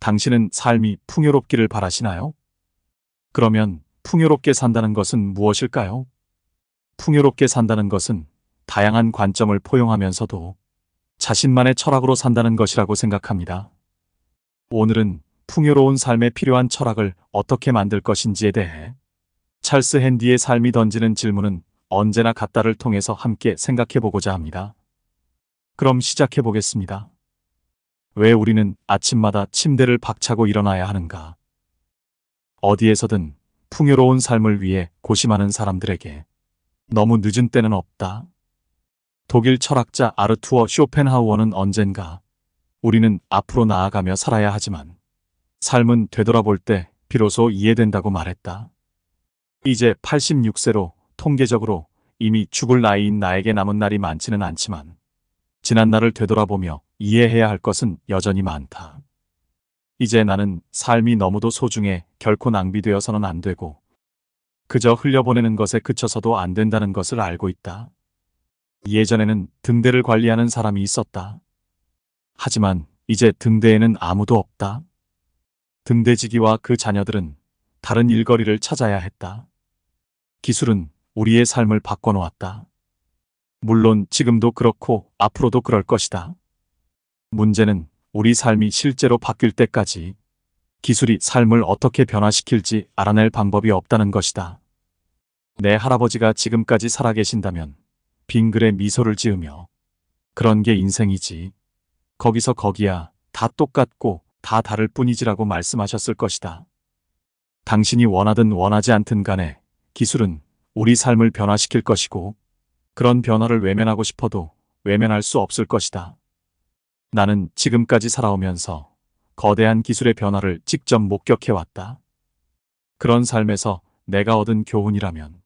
당신은 삶이 풍요롭기를 바라시나요? 그러면 풍요롭게 산다는 것은 무엇일까요? 풍요롭게 산다는 것은 다양한 관점을 포용하면서도 자신만의 철학으로 산다는 것이라고 생각합니다. 오늘은 풍요로운 삶에 필요한 철학을 어떻게 만들 것인지에 대해 찰스 핸디의 삶이 던지는 질문은 언제나 같다를 통해서 함께 생각해 보고자 합니다. 그럼 시작해 보겠습니다. 왜 우리는 아침마다 침대를 박차고 일어나야 하는가? 어디에서든 풍요로운 삶을 위해 고심하는 사람들에게 너무 늦은 때는 없다. 독일 철학자 아르투어 쇼펜하우어는 언젠가 우리는 앞으로 나아가며 살아야 하지만 삶은 되돌아볼 때 비로소 이해된다고 말했다. 이제 86세로 통계적으로 이미 죽을 나이인 나에게 남은 날이 많지는 않지만 지난 날을 되돌아보며 이해해야 할 것은 여전히 많다. 이제 나는 삶이 너무도 소중해 결코 낭비되어서는 안 되고 그저 흘려보내는 것에 그쳐서도 안 된다는 것을 알고 있다. 예전에는 등대를 관리하는 사람이 있었다. 하지만 이제 등대에는 아무도 없다. 등대지기와 그 자녀들은 다른 일거리를 찾아야 했다. 기술은 우리의 삶을 바꿔놓았다. 물론 지금도 그렇고 앞으로도 그럴 것이다. 문제는 우리 삶이 실제로 바뀔 때까지 기술이 삶을 어떻게 변화시킬지 알아낼 방법이 없다는 것이다. 내 할아버지가 지금까지 살아계신다면 빙글에 미소를 지으며 그런 게 인생이지. 거기서 거기야 다 똑같고 다 다를 뿐이지라고 말씀하셨을 것이다. 당신이 원하든 원하지 않든 간에 기술은 우리 삶을 변화시킬 것이고 그런 변화를 외면하고 싶어도 외면할 수 없을 것이다. 나는 지금까지 살아오면서 거대한 기술의 변화를 직접 목격해왔다. 그런 삶에서 내가 얻은 교훈이라면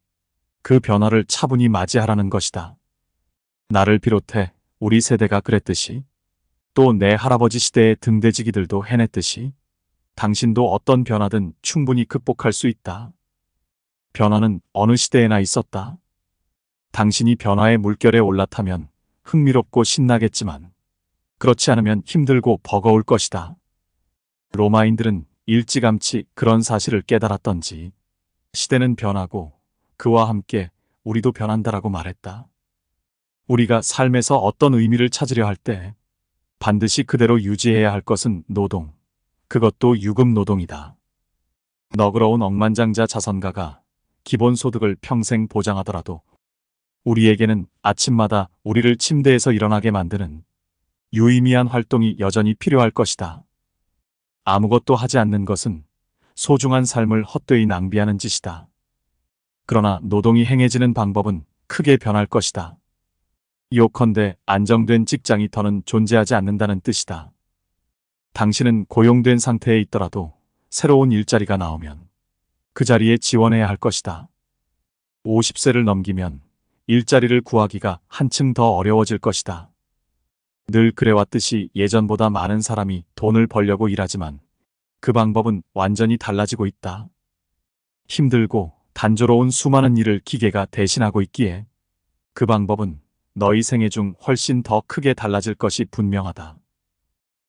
그 변화를 차분히 맞이하라는 것이다. 나를 비롯해 우리 세대가 그랬듯이 또 내 할아버지 시대의 등대지기들도 해냈듯이 당신도 어떤 변화든 충분히 극복할 수 있다. 변화는 어느 시대에나 있었다. 당신이 변화의 물결에 올라타면 흥미롭고 신나겠지만 그렇지 않으면 힘들고 버거울 것이다. 로마인들은 일찌감치 그런 사실을 깨달았던지 시대는 변하고 그와 함께 우리도 변한다라고 말했다. 우리가 삶에서 어떤 의미를 찾으려 할 때 반드시 그대로 유지해야 할 것은 노동, 그것도 유급 노동이다. 너그러운 억만장자 자선가가 기본소득을 평생 보장하더라도 우리에게는 아침마다 우리를 침대에서 일어나게 만드는 유의미한 활동이 여전히 필요할 것이다. 아무것도 하지 않는 것은 소중한 삶을 헛되이 낭비하는 짓이다. 그러나 노동이 행해지는 방법은 크게 변할 것이다. 요컨대 안정된 직장이 더는 존재하지 않는다는 뜻이다. 당신은 고용된 상태에 있더라도 새로운 일자리가 나오면 그 자리에 지원해야 할 것이다. 50세를 넘기면 일자리를 구하기가 한층 더 어려워질 것이다. 늘 그래왔듯이 예전보다 많은 사람이 돈을 벌려고 일하지만 그 방법은 완전히 달라지고 있다. 힘들고 단조로운 수많은 일을 기계가 대신하고 있기에 그 방법은 너희 생애 중 훨씬 더 크게 달라질 것이 분명하다.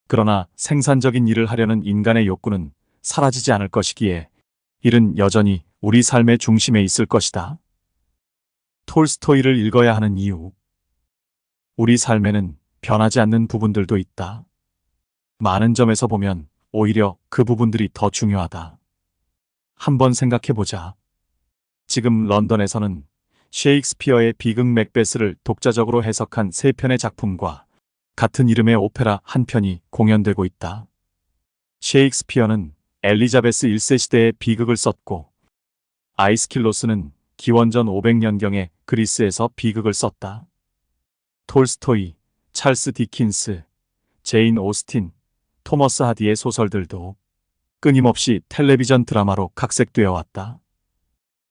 그러나 생산적인 일을 하려는 인간의 욕구는 사라지지 않을 것이기에 일은 여전히 우리 삶의 중심에 있을 것이다. 톨스토이를 읽어야 하는 이유. 우리 삶에는 변하지 않는 부분들도 있다. 많은 점에서 보면 오히려 그 부분들이 더 중요하다. 한번 생각해보자. 지금 런던에서는 셰익스피어의 비극 맥베스를 독자적으로 해석한 3편의 작품과 같은 이름의 오페라 한 편이 공연되고 있다. 셰익스피어는 엘리자베스 1세 시대의 비극을 썼고 아이스킬로스는 기원전 500년경에 그리스에서 비극을 썼다. 톨스토이, 찰스 디킨스, 제인 오스틴, 토머스 하디의 소설들도 끊임없이 텔레비전 드라마로 각색되어 왔다.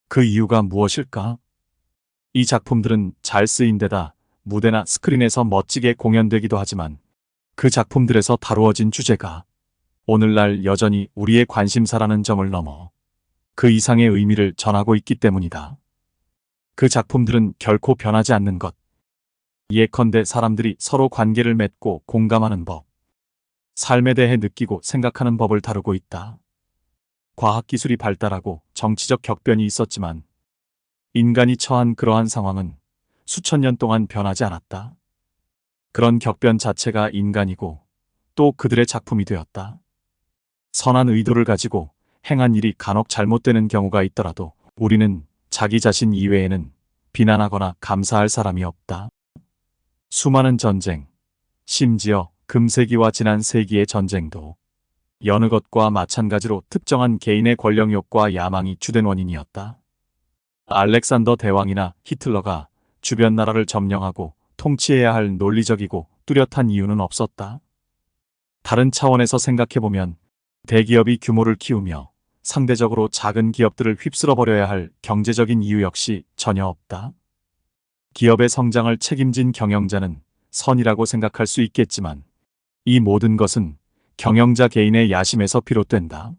그 이유가 무엇일까? 이 작품들은 잘 쓰인 데다 무대나 스크린에서 멋지게 공연되기도 하지만 그 작품들에서 다루어진 주제가 오늘날 여전히 우리의 관심사라는 점을 넘어 그 이상의 의미를 전하고 있기 때문이다. 그 작품들은 결코 변하지 않는 것. 예컨대 사람들이 서로 관계를 맺고 공감하는 법, 삶에 대해 느끼고 생각하는 법을 다루고 있다. 과학기술이 발달하고 정치적 격변이 있었지만 인간이 처한 그러한 상황은 수천 년 동안 변하지 않았다. 그런 격변 자체가 인간이고 또 그들의 작품이 되었다. 선한 의도를 가지고 행한 일이 간혹 잘못되는 경우가 있더라도 우리는 자기 자신 이외에는 비난하거나 감사할 사람이 없다. 수많은 전쟁, 심지어 금세기와 지난 세기의 전쟁도 여느 것과 마찬가지로 특정한 개인의 권력욕과 야망이 주된 원인이었다. 알렉산더 대왕이나 히틀러가 주변 나라를 점령하고 통치해야 할 논리적이고 뚜렷한 이유는 없었다. 다른 차원에서 생각해보면 대기업이 규모를 키우며 상대적으로 작은 기업들을 휩쓸어버려야 할 경제적인 이유 역시 전혀 없다. 기업의 성장을 책임진 경영자는 선이라고 생각할 수 있겠지만 이 모든 것은 경영자 개인의 야심에서 비롯된다.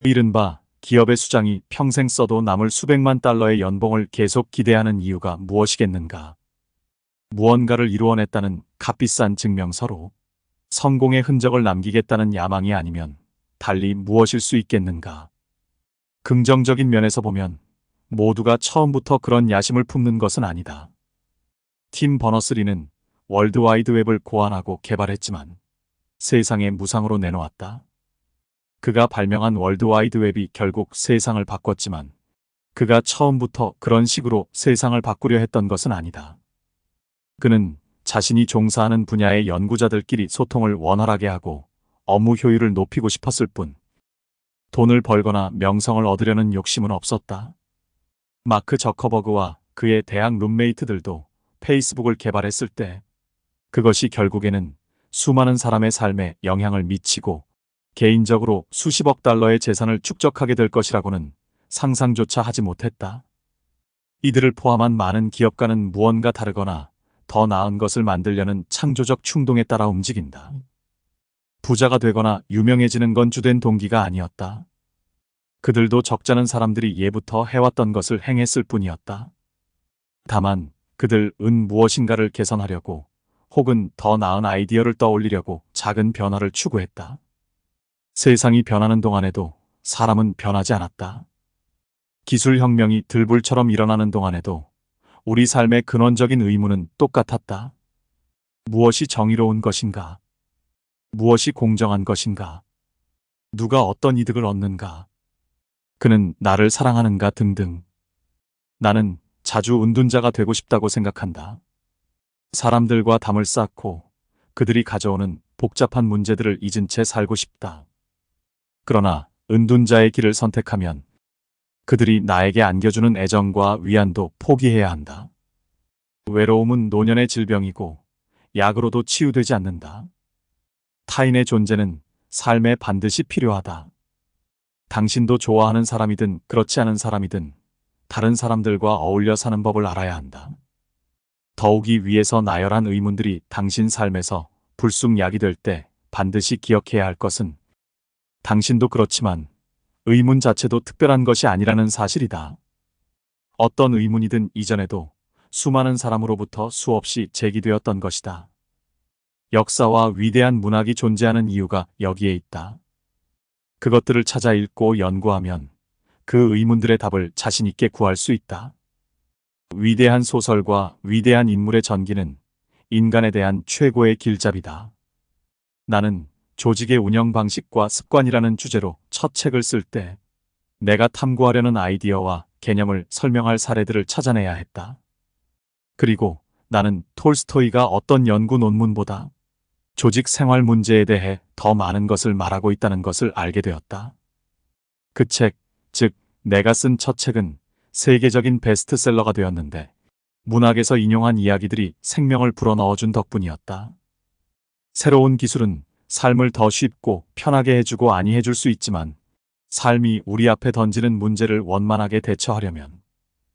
이른바 기업의 수장이 평생 써도 남을 수백만 달러의 연봉을 계속 기대하는 이유가 무엇이겠는가? 무언가를 이루어냈다는 값비싼 증명서로 성공의 흔적을 남기겠다는 야망이 아니면 달리 무엇일 수 있겠는가? 긍정적인 면에서 보면 모두가 처음부터 그런 야심을 품는 것은 아니다. 팀 버너스리는 월드와이드 웹을 고안하고 개발했지만 세상에 무상으로 내놓았다. 그가 발명한 월드와이드 웹이 결국 세상을 바꿨지만 그가 처음부터 그런 식으로 세상을 바꾸려 했던 것은 아니다. 그는 자신이 종사하는 분야의 연구자들끼리 소통을 원활하게 하고 업무 효율을 높이고 싶었을 뿐 돈을 벌거나 명성을 얻으려는 욕심은 없었다. 마크 저커버그와 그의 대학 룸메이트들도 페이스북을 개발했을 때 그것이 결국에는 수많은 사람의 삶에 영향을 미치고 개인적으로 수십억 달러의 재산을 축적하게 될 것이라고는 상상조차 하지 못했다. 이들을 포함한 많은 기업가는 무언가 다르거나 더 나은 것을 만들려는 창조적 충동에 따라 움직인다. 부자가 되거나 유명해지는 건 주된 동기가 아니었다. 그들도 적잖은 사람들이 예부터 해왔던 것을 행했을 뿐이었다. 다만 그들은 무엇인가를 개선하려고 혹은 더 나은 아이디어를 떠올리려고 작은 변화를 추구했다. 세상이 변하는 동안에도 사람은 변하지 않았다. 기술혁명이 들불처럼 일어나는 동안에도 우리 삶의 근원적인 의무는 똑같았다. 무엇이 정의로운 것인가? 무엇이 공정한 것인가? 누가 어떤 이득을 얻는가? 그는 나를 사랑하는가 등등. 나는 자주 은둔자가 되고 싶다고 생각한다. 사람들과 담을 쌓고 그들이 가져오는 복잡한 문제들을 잊은 채 살고 싶다. 그러나 은둔자의 길을 선택하면 그들이 나에게 안겨주는 애정과 위안도 포기해야 한다. 외로움은 노년의 질병이고 약으로도 치유되지 않는다. 타인의 존재는 삶에 반드시 필요하다. 당신도 좋아하는 사람이든 그렇지 않은 사람이든 다른 사람들과 어울려 사는 법을 알아야 한다. 더욱이 위에서 나열한 의문들이 당신 삶에서 불쑥약이 될 때 반드시 기억해야 할 것은 당신도 그렇지만 의문 자체도 특별한 것이 아니라는 사실이다. 어떤 의문이든 이전에도 수많은 사람으로부터 수없이 제기되었던 것이다. 역사와 위대한 문학이 존재하는 이유가 여기에 있다. 그것들을 찾아 읽고 연구하면 그 의문들의 답을 자신 있게 구할 수 있다. 위대한 소설과 위대한 인물의 전기는 인간에 대한 최고의 길잡이다. 나는 조직의 운영 방식과 습관이라는 주제로 첫 책을 쓸 때 내가 탐구하려는 아이디어와 개념을 설명할 사례들을 찾아내야 했다. 그리고 나는 톨스토이가 어떤 연구 논문보다 조직 생활 문제에 대해 더 많은 것을 말하고 있다는 것을 알게 되었다. 그 책, 즉 내가 쓴 첫 책은 세계적인 베스트셀러가 되었는데 문학에서 인용한 이야기들이 생명을 불어넣어준 덕분이었다. 새로운 기술은 삶을 더 쉽고 편하게 해주고 아니해줄 수 있지만 삶이 우리 앞에 던지는 문제를 원만하게 대처하려면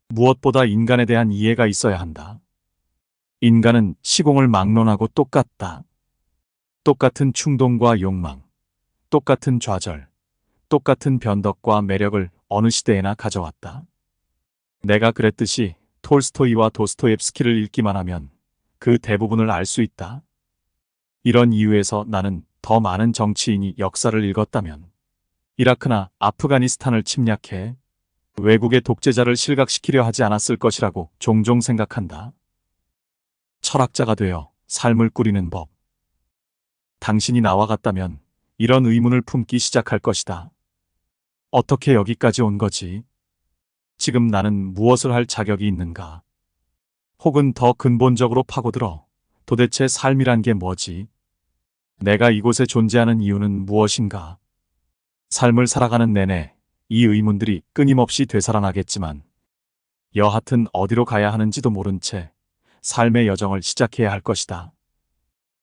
무엇보다 인간에 대한 이해가 있어야 한다. 인간은 시공을 막론하고 똑같다. 똑같은 충동과 욕망, 똑같은 좌절, 똑같은 변덕과 매력을 어느 시대에나 가져왔다. 내가 그랬듯이 톨스토이와 도스토옙스키를 읽기만 하면 그 대부분을 알 수 있다. 이런 이유에서 나는 더 많은 정치인이 역사를 읽었다면 이라크나 아프가니스탄을 침략해 외국의 독재자를 실각시키려 하지 않았을 것이라고 종종 생각한다. 철학자가 되어 삶을 꾸리는 법. 당신이 나와 같다면 이런 의문을 품기 시작할 것이다. 어떻게 여기까지 온 거지? 지금 나는 무엇을 할 자격이 있는가? 혹은 더 근본적으로 파고들어 도대체 삶이란 게 뭐지? 내가 이곳에 존재하는 이유는 무엇인가? 삶을 살아가는 내내 이 의문들이 끊임없이 되살아나겠지만 여하튼 어디로 가야 하는지도 모른 채 삶의 여정을 시작해야 할 것이다.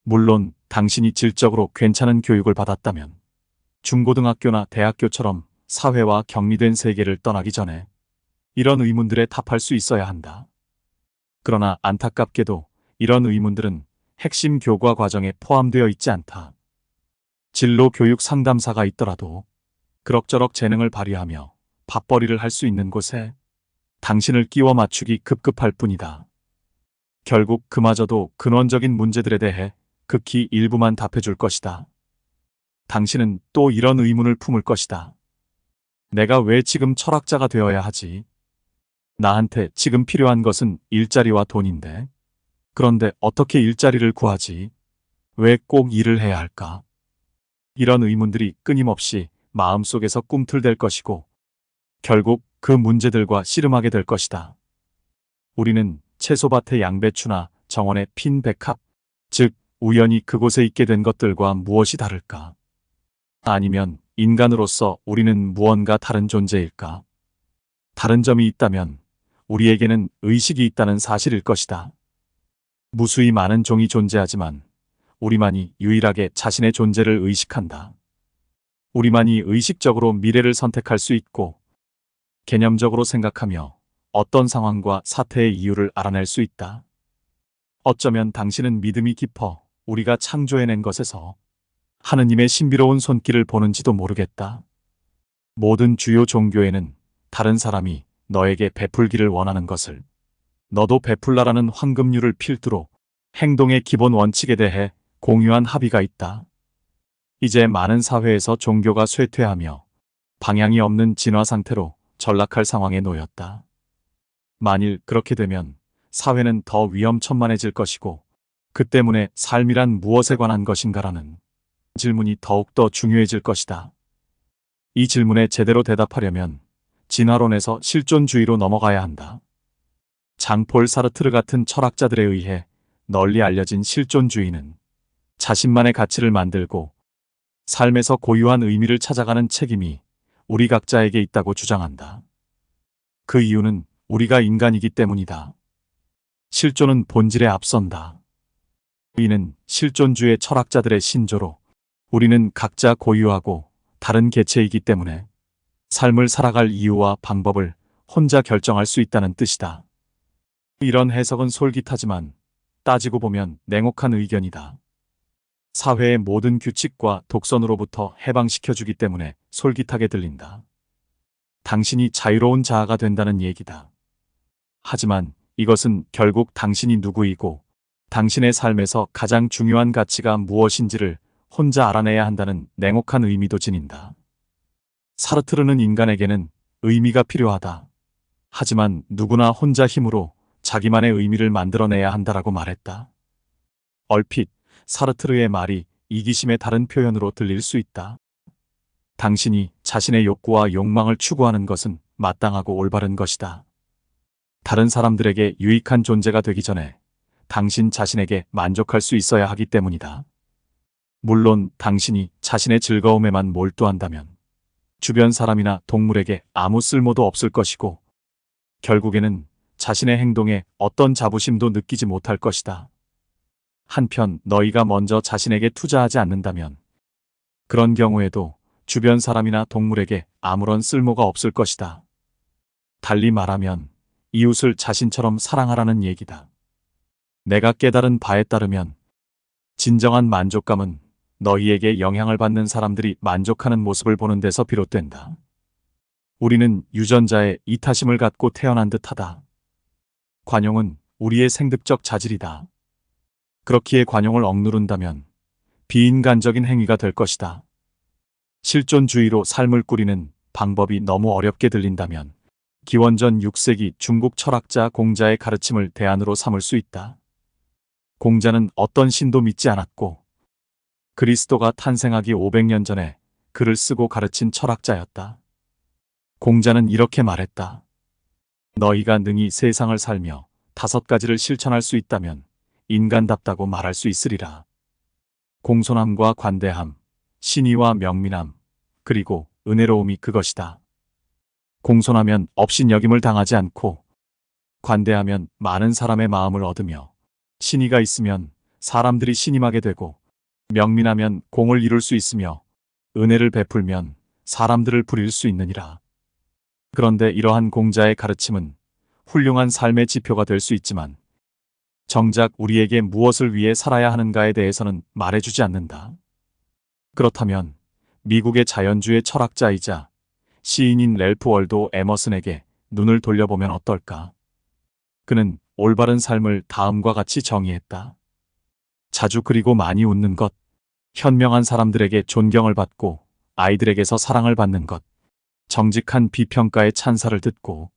물론 당신이 질적으로 괜찮은 교육을 받았다면 중고등학교나 대학교처럼 사회와 격리된 세계를 떠나기 전에 이런 의문들에 답할 수 있어야 한다. 그러나 안타깝게도 이런 의문들은 핵심 교과 과정에 포함되어 있지 않다. 진로 교육 상담사가 있더라도 그럭저럭 재능을 발휘하며 밥벌이를 할 수 있는 곳에 당신을 끼워 맞추기 급급할 뿐이다. 결국 그마저도 근원적인 문제들에 대해 극히 일부만 답해줄 것이다. 당신은 또 이런 의문을 품을 것이다. 내가 왜 지금 철학자가 되어야 하지? 나한테 지금 필요한 것은 일자리와 돈인데. 그런데 어떻게 일자리를 구하지? 왜 꼭 일을 해야 할까? 이런 의문들이 끊임없이 마음속에서 꿈틀댈 것이고 결국 그 문제들과 씨름하게 될 것이다. 우리는 채소밭의 양배추나 정원의 핀 백합, 즉 우연히 그곳에 있게 된 것들과 무엇이 다를까? 아니면 인간으로서 우리는 무언가 다른 존재일까? 다른 점이 있다면 우리에게는 의식이 있다는 사실일 것이다. 무수히 많은 종이 존재하지만 우리만이 유일하게 자신의 존재를 의식한다. 우리만이 의식적으로 미래를 선택할 수 있고 개념적으로 생각하며 어떤 상황과 사태의 이유를 알아낼 수 있다. 어쩌면 당신은 믿음이 깊어 우리가 창조해낸 것에서 하느님의 신비로운 손길을 보는지도 모르겠다. 모든 주요 종교에는 다른 사람이 너에게 베풀기를 원하는 것을 너도 베풀라라는 황금률을 필두로 행동의 기본 원칙에 대해 공유한 합의가 있다. 이제 많은 사회에서 종교가 쇠퇴하며 방향이 없는 진화 상태로 전락할 상황에 놓였다. 만일 그렇게 되면 사회는 더 위험천만해질 것이고 그 때문에 삶이란 무엇에 관한 것인가라는 질문이 더욱더 중요해질 것이다. 이 질문에 제대로 대답하려면 진화론에서 실존주의로 넘어가야 한다. 장폴 사르트르 같은 철학자들에 의해 널리 알려진 실존주의는 자신만의 가치를 만들고 삶에서 고유한 의미를 찾아가는 책임이 우리 각자에게 있다고 주장한다. 그 이유는 우리가 인간이기 때문이다. 실존은 본질에 앞선다. 이는 실존주의 철학자들의 신조로 우리는 각자 고유하고 다른 개체이기 때문에 삶을 살아갈 이유와 방법을 혼자 결정할 수 있다는 뜻이다. 이런 해석은 솔깃하지만 따지고 보면 냉혹한 의견이다. 사회의 모든 규칙과 독선으로부터 해방시켜주기 때문에 솔깃하게 들린다. 당신이 자유로운 자아가 된다는 얘기다. 하지만 이것은 결국 당신이 누구이고 당신의 삶에서 가장 중요한 가치가 무엇인지를 혼자 알아내야 한다는 냉혹한 의미도 지닌다. 사르트르는 인간에게는 의미가 필요하다. 하지만 누구나 혼자 힘으로 자기만의 의미를 만들어내야 한다라고 말했다. 얼핏 사르트르의 말이 이기심의 다른 표현으로 들릴 수 있다. 당신이 자신의 욕구와 욕망을 추구하는 것은 마땅하고 올바른 것이다. 다른 사람들에게 유익한 존재가 되기 전에 당신 자신에게 만족할 수 있어야 하기 때문이다. 물론 당신이 자신의 즐거움에만 몰두한다면 주변 사람이나 동물에게 아무 쓸모도 없을 것이고 결국에는 자신의 행동에 어떤 자부심도 느끼지 못할 것이다. 한편 너희가 먼저 자신에게 투자하지 않는다면 그런 경우에도 주변 사람이나 동물에게 아무런 쓸모가 없을 것이다. 달리 말하면 이웃을 자신처럼 사랑하라는 얘기다. 내가 깨달은 바에 따르면 진정한 만족감은 너희에게 영향을 받는 사람들이 만족하는 모습을 보는 데서 비롯된다. 우리는 유전자의 이타심을 갖고 태어난 듯하다. 관용은 우리의 생득적 자질이다. 그렇기에 관용을 억누른다면 비인간적인 행위가 될 것이다. 실존주의로 삶을 꾸리는 방법이 너무 어렵게 들린다면 기원전 6세기 중국 철학자 공자의 가르침을 대안으로 삼을 수 있다. 공자는 어떤 신도 믿지 않았고 그리스도가 탄생하기 500년 전에 글을 쓰고 가르친 철학자였다. 공자는 이렇게 말했다. 너희가 능히 세상을 살며 5가지를 실천할 수 있다면 인간답다고 말할 수 있으리라. 공손함과 관대함, 신의와 명민함, 그리고 은혜로움이 그것이다. 공손하면 업신여김을 당하지 않고, 관대하면 많은 사람의 마음을 얻으며, 신의가 있으면 사람들이 신임하게 되고, 명민하면 공을 이룰 수 있으며, 은혜를 베풀면 사람들을 부릴 수 있느니라. 그런데 이러한 공자의 가르침은 훌륭한 삶의 지표가 될 수 있지만, 정작 우리에게 무엇을 위해 살아야 하는가에 대해서는 말해주지 않는다. 그렇다면 미국의 자연주의 철학자이자 시인인 랠프 월도 에머슨에게 눈을 돌려보면 어떨까? 그는 올바른 삶을 다음과 같이 정의했다. 자주 그리고 많이 웃는 것, 현명한 사람들에게 존경을 받고 아이들에게서 사랑을 받는 것, 정직한 비평가의 찬사를 듣고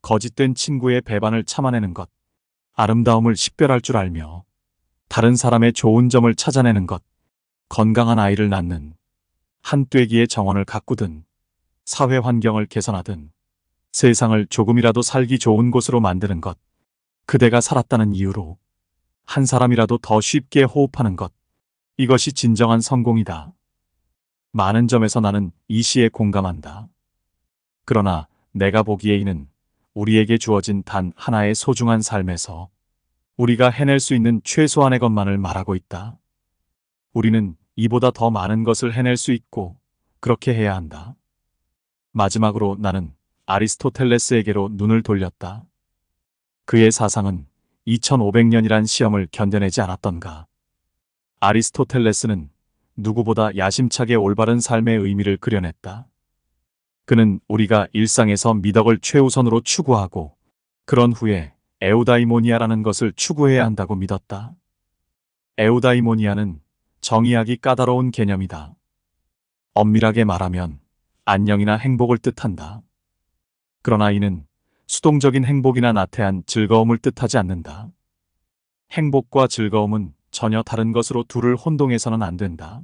거짓된 친구의 배반을 참아내는 것, 아름다움을 식별할 줄 알며 다른 사람의 좋은 점을 찾아내는 것, 건강한 아이를 낳는, 한 떼기의 정원을 가꾸든, 사회 환경을 개선하든, 세상을 조금이라도 살기 좋은 곳으로 만드는 것, 그대가 살았다는 이유로 한 사람이라도 더 쉽게 호흡하는 것, 이것이 진정한 성공이다. 많은 점에서 나는 이 시에 공감한다. 그러나 내가 보기에 이는 우리에게 주어진 단 하나의 소중한 삶에서 우리가 해낼 수 있는 최소한의 것만을 말하고 있다. 우리는 이보다 더 많은 것을 해낼 수 있고 그렇게 해야 한다. 마지막으로 나는 아리스토텔레스에게로 눈을 돌렸다. 그의 사상은 2500년이란 시험을 견뎌내지 않았던가. 아리스토텔레스는 누구보다 야심차게 올바른 삶의 의미를 그려냈다. 그는 우리가 일상에서 미덕을 최우선으로 추구하고 그런 후에 에우다이모니아라는 것을 추구해야 한다고 믿었다. 에우다이모니아는 정의하기 까다로운 개념이다. 엄밀하게 말하면 안녕이나 행복을 뜻한다. 그러나 이는 수동적인 행복이나 나태한 즐거움을 뜻하지 않는다. 행복과 즐거움은 전혀 다른 것으로 둘을 혼동해서는 안 된다.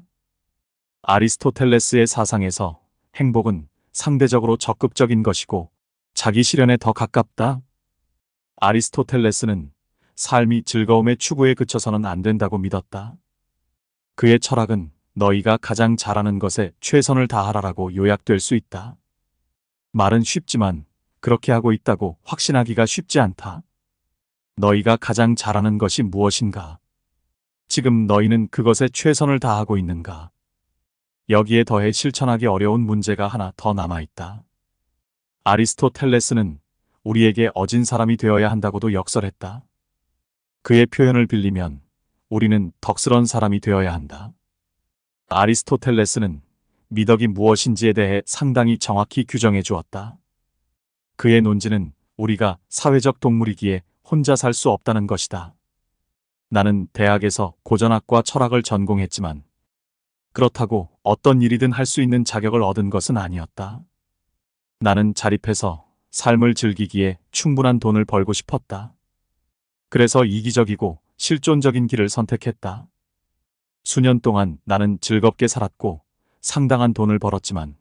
아리스토텔레스의 사상에서 행복은 상대적으로 적극적인 것이고 자기 실현에 더 가깝다. 아리스토텔레스는 삶이 즐거움의 추구에 그쳐서는 안 된다고 믿었다. 그의 철학은 너희가 가장 잘하는 것에 최선을 다하라라고 요약될 수 있다. 말은 쉽지만 그렇게 하고 있다고 확신하기가 쉽지 않다. 너희가 가장 잘하는 것이 무엇인가? 지금 너희는 그것에 최선을 다하고 있는가? 여기에 더해 실천하기 어려운 문제가 하나 더 남아있다. 아리스토텔레스는 우리에게 어진 사람이 되어야 한다고도 역설했다. 그의 표현을 빌리면 우리는 덕스런 사람이 되어야 한다. 아리스토텔레스는 미덕이 무엇인지에 대해 상당히 정확히 규정해 주었다. 그의 논지는 우리가 사회적 동물이기에 혼자 살 수 없다는 것이다. 나는 대학에서 고전학과 철학을 전공했지만 그렇다고 어떤 일이든 할 수 있는 자격을 얻은 것은 아니었다. 나는 자립해서 삶을 즐기기에 충분한 돈을 벌고 싶었다. 그래서 이기적이고 실존적인 길을 선택했다. 수년 동안 나는 즐겁게 살았고 상당한 돈을 벌었지만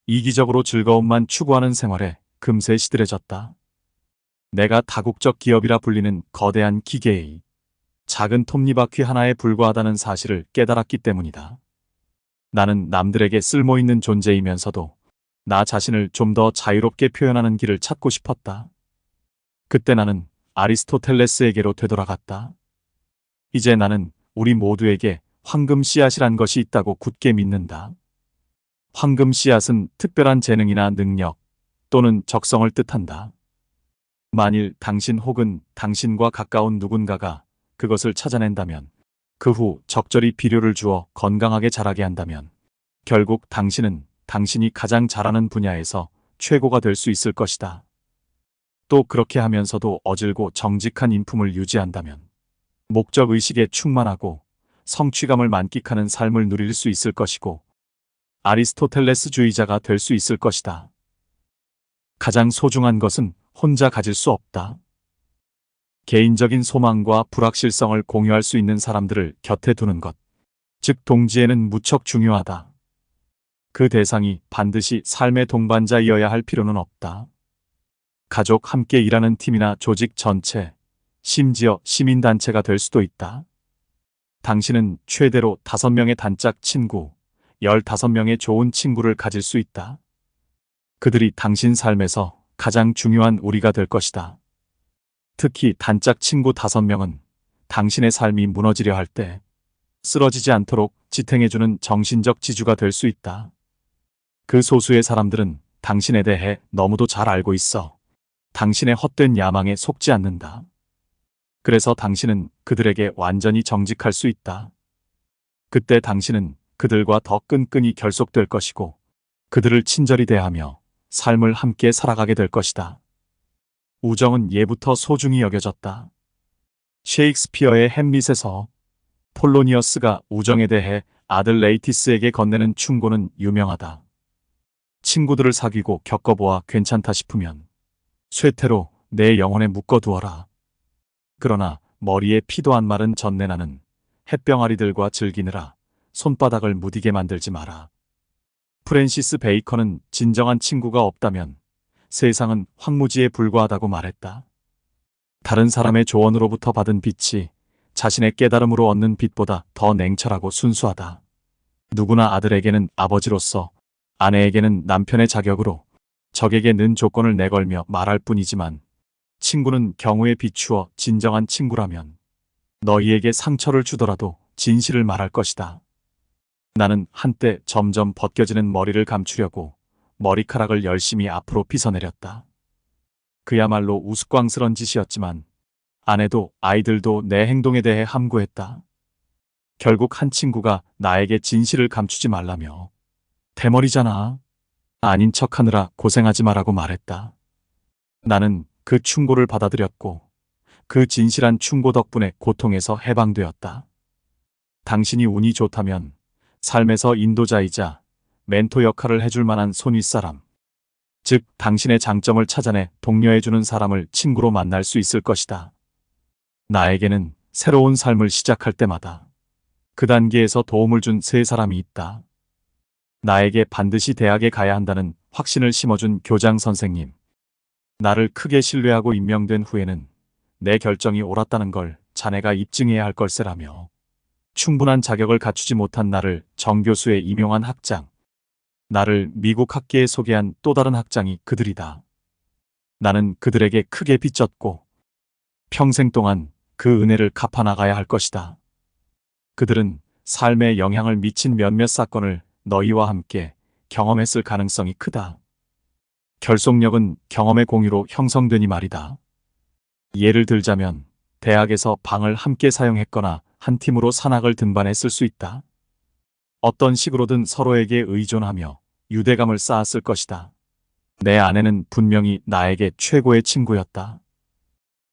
이기적으로 즐거움만 추구하는 생활에 금세 시들해졌다. 내가 다국적 기업이라 불리는 거대한 기계의 작은 톱니바퀴 하나에 불과하다는 사실을 깨달았기 때문이다. 나는 남들에게 쓸모있는 존재이면서도 나 자신을 좀 더 자유롭게 표현하는 길을 찾고 싶었다. 그때 나는 아리스토텔레스에게로 되돌아갔다. 이제 나는 우리 모두에게 황금 씨앗이란 것이 있다고 굳게 믿는다. 황금 씨앗은 특별한 재능이나 능력 또는 적성을 뜻한다. 만일 당신 혹은 당신과 가까운 누군가가 그것을 찾아낸다면 그 후 적절히 비료를 주어 건강하게 자라게 한다면 결국 당신은 당신이 가장 잘하는 분야에서 최고가 될 수 있을 것이다. 또 그렇게 하면서도 어질고 정직한 인품을 유지한다면 목적의식에 충만하고 성취감을 만끽하는 삶을 누릴 수 있을 것이고 아리스토텔레스주의자가 될 수 있을 것이다. 가장 소중한 것은 혼자 가질 수 없다. 개인적인 소망과 불확실성을 공유할 수 있는 사람들을 곁에 두는 것, 즉 동지애는 무척 중요하다. 그 대상이 반드시 삶의 동반자이어야 할 필요는 없다. 가족 함께 일하는 팀이나 조직 전체, 심지어 시민단체가 될 수도 있다. 당신은 최대로 5명의 단짝 친구, 15명의 좋은 친구를 가질 수 있다. 그들이 당신 삶에서 가장 중요한 우리가 될 것이다. 특히 단짝 친구 5명은 당신의 삶이 무너지려 할 때 쓰러지지 않도록 지탱해주는 정신적 지주가 될 수 있다. 그 소수의 사람들은 당신에 대해 너무도 잘 알고 있어 당신의 헛된 야망에 속지 않는다. 그래서 당신은 그들에게 완전히 정직할 수 있다. 그때 당신은 그들과 더 끈끈이 결속될 것이고 그들을 친절히 대하며 삶을 함께 살아가게 될 것이다. 우정은 예부터 소중히 여겨졌다. 셰익스피어의 햄릿에서 폴로니어스가 우정에 대해 아들 레이티스에게 건네는 충고는 유명하다. 친구들을 사귀고 겪어보아 괜찮다 싶으면 쇠퇴로 내 영혼에 묶어두어라. 그러나 머리에 피도 안 마른 전내나는 햇병아리들과 즐기느라 손바닥을 무디게 만들지 마라. 프랜시스 베이컨은 진정한 친구가 없다면 세상은 황무지에 불과하다고 말했다. 다른 사람의 조언으로부터 받은 빛이 자신의 깨달음으로 얻는 빛보다 더 냉철하고 순수하다. 누구나 아들에게는 아버지로서, 아내에게는 남편의 자격으로, 적에게 는 조건을 내걸며 말할 뿐이지만 친구는 경우에 비추어 진정한 친구라면 너희에게 상처를 주더라도 진실을 말할 것이다. 나는 한때 점점 벗겨지는 머리를 감추려고 머리카락을 열심히 앞으로 빗어내렸다. 그야말로 우스꽝스런 짓이었지만 아내도 아이들도 내 행동에 대해 함구했다. 결국 한 친구가 나에게 진실을 감추지 말라며 대머리잖아. 아닌 척하느라 고생하지 마라고 말했다. 나는 그 충고를 받아들였고 그 진실한 충고 덕분에 고통에서 해방되었다. 당신이 운이 좋다면 삶에서 인도자이자 멘토 역할을 해줄 만한 손윗사람, 즉 당신의 장점을 찾아내 독려해주는 사람을 친구로 만날 수 있을 것이다. 나에게는 새로운 삶을 시작할 때마다 그 단계에서 도움을 준 3사람이 있다. 나에게 반드시 대학에 가야 한다는 확신을 심어준 교장 선생님, 나를 크게 신뢰하고 임명된 후에는 내 결정이 옳았다는 걸 자네가 입증해야 할 걸세라며 충분한 자격을 갖추지 못한 나를 정교수에 임용한 학장, 나를 미국 학계에 소개한 또 다른 학장이 그들이다. 나는 그들에게 크게 빚졌고 평생 동안 그 은혜를 갚아나가야 할 것이다. 그들은 삶에 영향을 미친 몇몇 사건을 너희와 함께 경험했을 가능성이 크다. 결속력은 경험의 공유로 형성되니 말이다. 예를 들자면 대학에서 방을 함께 사용했거나 한 팀으로 산악을 등반했을 수 있다. 어떤 식으로든 서로에게 의존하며 유대감을 쌓았을 것이다. 내 아내는 분명히 나에게 최고의 친구였다.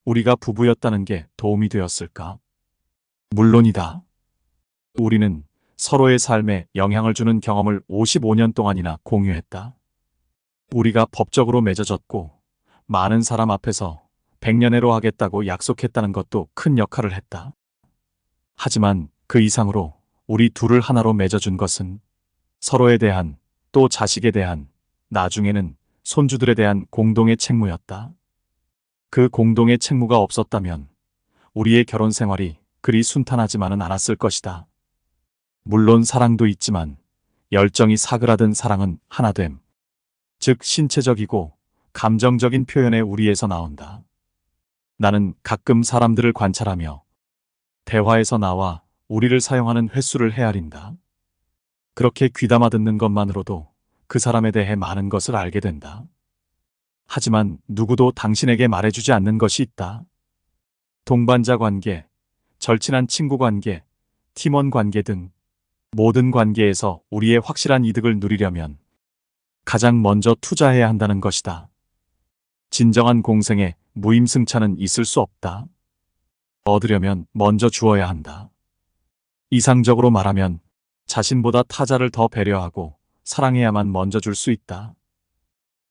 우리가 부부였다는 게 도움이 되었을까? 물론이다. 우리는 서로의 삶에 영향을 주는 경험을 55년 동안이나 공유했다. 우리가 법적으로 맺어졌고 많은 사람 앞에서 100년애로 하겠다고 약속했다는 것도 큰 역할을 했다. 하지만 그 이상으로 우리 둘을 하나로 맺어준 것은 서로에 대한, 또 자식에 대한, 나중에는 손주들에 대한 공동의 책무였다. 그 공동의 책무가 없었다면 우리의 결혼 생활이 그리 순탄하지만은 않았을 것이다. 물론 사랑도 있지만 열정이 사그라든 사랑은 하나됨, 즉 신체적이고 감정적인 표현의 우리에서 나온다. 나는 가끔 사람들을 관찰하며 대화에서 나와 우리를 사용하는 횟수를 헤아린다. 그렇게 귀담아 듣는 것만으로도 그 사람에 대해 많은 것을 알게 된다. 하지만 누구도 당신에게 말해주지 않는 것이 있다. 동반자 관계, 절친한 친구 관계, 팀원 관계 등 모든 관계에서 우리의 확실한 이득을 누리려면 가장 먼저 투자해야 한다는 것이다. 진정한 공생에 무임승차는 있을 수 없다. 얻으려면 먼저 주어야 한다. 이상적으로 말하면 자신보다 타자를 더 배려하고 사랑해야만 먼저 줄 수 있다.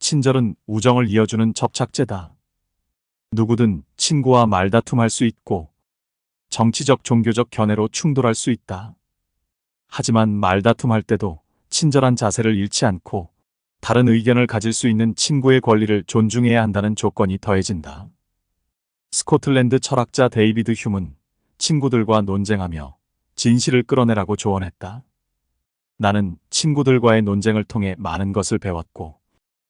친절은 우정을 이어주는 접착제다. 누구든 친구와 말다툼할 수 있고 정치적 종교적 견해로 충돌할 수 있다. 하지만 말다툼할 때도 친절한 자세를 잃지 않고 다른 의견을 가질 수 있는 친구의 권리를 존중해야 한다는 조건이 더해진다. 스코틀랜드 철학자 데이비드 휴문, 친구들과 논쟁하며 진실을 끌어내라고 조언했다. 나는 친구들과의 논쟁을 통해 많은 것을 배웠고,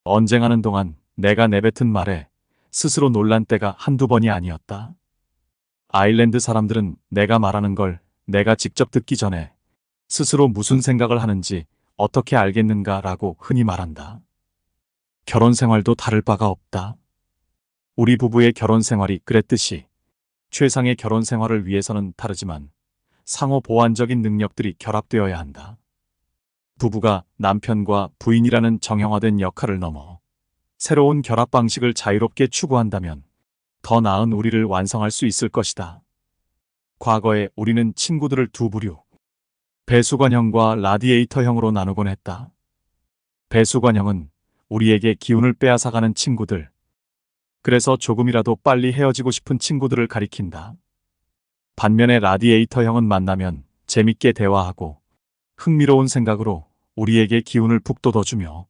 언쟁하는 동안 내가 내뱉은 말에 스스로 놀란 때가 한두 번이 아니었다. 아일랜드 사람들은 내가 말하는 걸 내가 직접 듣기 전에 스스로 무슨 생각을 하는지 어떻게 알겠는가라고 흔히 말한다. 결혼 생활도 다를 바가 없다. 우리 부부의 결혼 생활이 그랬듯이 최상의 결혼 생활을 위해서는 다르지만 상호 보완적인 능력들이 결합되어야 한다. 부부가 남편과 부인이라는 정형화된 역할을 넘어 새로운 결합 방식을 자유롭게 추구한다면 더 나은 우리를 완성할 수 있을 것이다. 과거에 우리는 친구들을 두 부류, 배수관형과 라디에이터형으로 나누곤 했다. 배수관형은 우리에게 기운을 빼앗아가는 친구들, 그래서 조금이라도 빨리 헤어지고 싶은 친구들을 가리킨다. 반면에 라디에이터형은 만나면 재밌게 대화하고 흥미로운 생각으로 우리에게 기운을 북돋워주며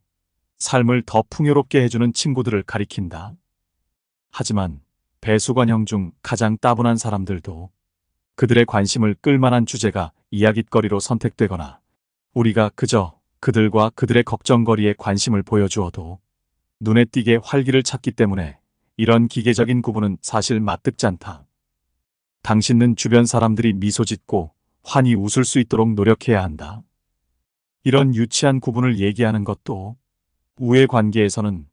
삶을 더 풍요롭게 해주는 친구들을 가리킨다. 하지만 배수관형 중 가장 따분한 사람들도 그들의 관심을 끌만한 주제가 이야깃거리로 선택되거나 우리가 그저 그들과 그들의 걱정거리에 관심을 보여주어도 눈에 띄게 활기를 찾기 때문에 이런 기계적인 구분은 사실 맞득지 않다. 당신은 주변 사람들이 미소 짓고 환히 웃을 수 있도록 노력해야 한다. 이런 유치한 구분을 얘기하는 것도 우애 관계에서는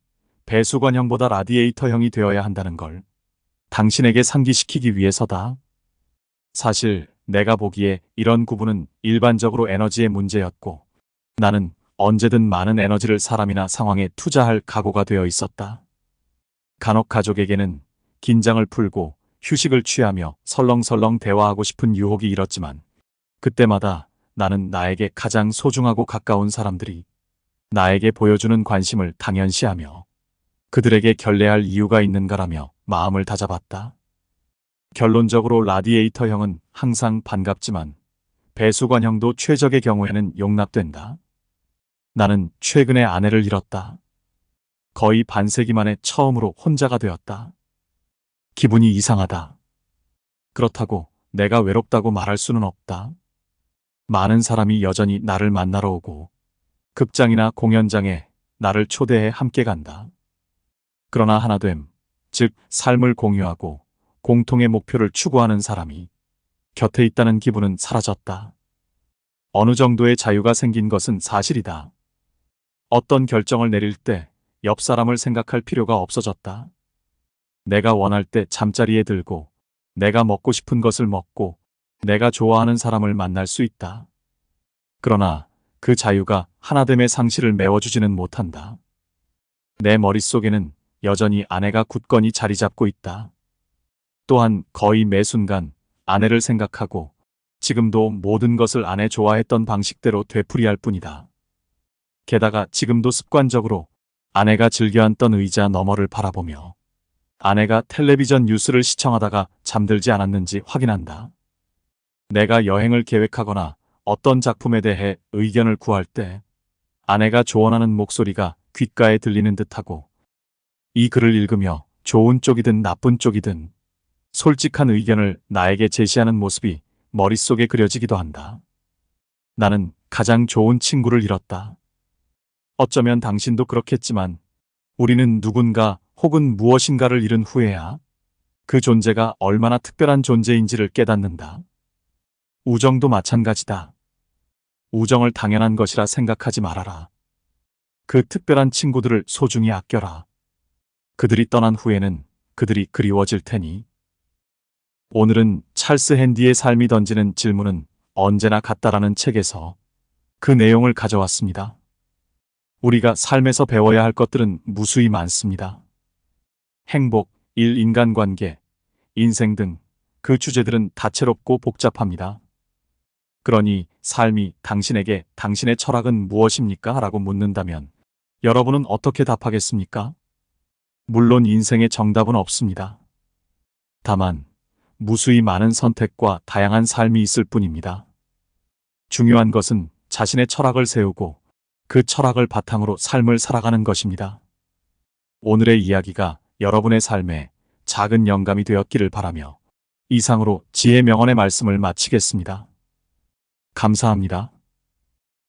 배수관형보다 라디에이터형이 되어야 한다는 걸 당신에게 상기시키기 위해서다. 사실 내가 보기에 이런 구분은 일반적으로 에너지의 문제였고 나는 언제든 많은 에너지를 사람이나 상황에 투자할 각오가 되어 있었다. 간혹 가족에게는 긴장을 풀고 휴식을 취하며 설렁설렁 대화하고 싶은 유혹이 일었지만 그때마다 나는 나에게 가장 소중하고 가까운 사람들이 나에게 보여주는 관심을 당연시하며 그들에게 결례할 이유가 있는가라며 마음을 다잡았다. 결론적으로 라디에이터형은 항상 반갑지만 배수관형도 최적의 경우에는 용납된다. 나는 최근에 아내를 잃었다. 거의 반세기 만에 처음으로 혼자가 되었다. 기분이 이상하다. 그렇다고 내가 외롭다고 말할 수는 없다. 많은 사람이 여전히 나를 만나러 오고 극장이나 공연장에 나를 초대해 함께 간다. 그러나 하나됨, 즉 삶을 공유하고 공통의 목표를 추구하는 사람이 곁에 있다는 기분은 사라졌다. 어느 정도의 자유가 생긴 것은 사실이다. 어떤 결정을 내릴 때 옆 사람을 생각할 필요가 없어졌다. 내가 원할 때 잠자리에 들고 내가 먹고 싶은 것을 먹고 내가 좋아하는 사람을 만날 수 있다. 그러나 그 자유가 하나됨의 상실을 메워주지는 못한다. 내 머릿속에는 여전히 아내가 굳건히 자리 잡고 있다. 또한 거의 매 순간 아내를 생각하고 지금도 모든 것을 아내 좋아했던 방식대로 되풀이할 뿐이다. 게다가 지금도 습관적으로 아내가 즐겨 앉던 의자 너머를 바라보며 아내가 텔레비전 뉴스를 시청하다가 잠들지 않았는지 확인한다. 내가 여행을 계획하거나 어떤 작품에 대해 의견을 구할 때 아내가 조언하는 목소리가 귓가에 들리는 듯하고 이 글을 읽으며 좋은 쪽이든 나쁜 쪽이든 솔직한 의견을 나에게 제시하는 모습이 머릿속에 그려지기도 한다. 나는 가장 좋은 친구를 잃었다. 어쩌면 당신도 그렇겠지만 우리는 누군가 혹은 무엇인가를 잃은 후에야 그 존재가 얼마나 특별한 존재인지를 깨닫는다. 우정도 마찬가지다. 우정을 당연한 것이라 생각하지 말아라. 그 특별한 친구들을 소중히 아껴라. 그들이 떠난 후에는 그들이 그리워질 테니. 오늘은 찰스 핸디의 삶이 던지는 질문은 언제나 같다라는 책에서 그 내용을 가져왔습니다. 우리가 삶에서 배워야 할 것들은 무수히 많습니다. 행복, 일, 인간관계, 인생 등 그 주제들은 다채롭고 복잡합니다. 그러니 삶이 당신에게 당신의 철학은 무엇입니까? 라고 묻는다면 여러분은 어떻게 답하겠습니까? 물론 인생에 정답은 없습니다. 다만 무수히 많은 선택과 다양한 삶이 있을 뿐입니다. 중요한 것은 자신의 철학을 세우고 그 철학을 바탕으로 삶을 살아가는 것입니다. 오늘의 이야기가 여러분의 삶에 작은 영감이 되었기를 바라며 이상으로 지혜 명언의 말씀을 마치겠습니다. 감사합니다.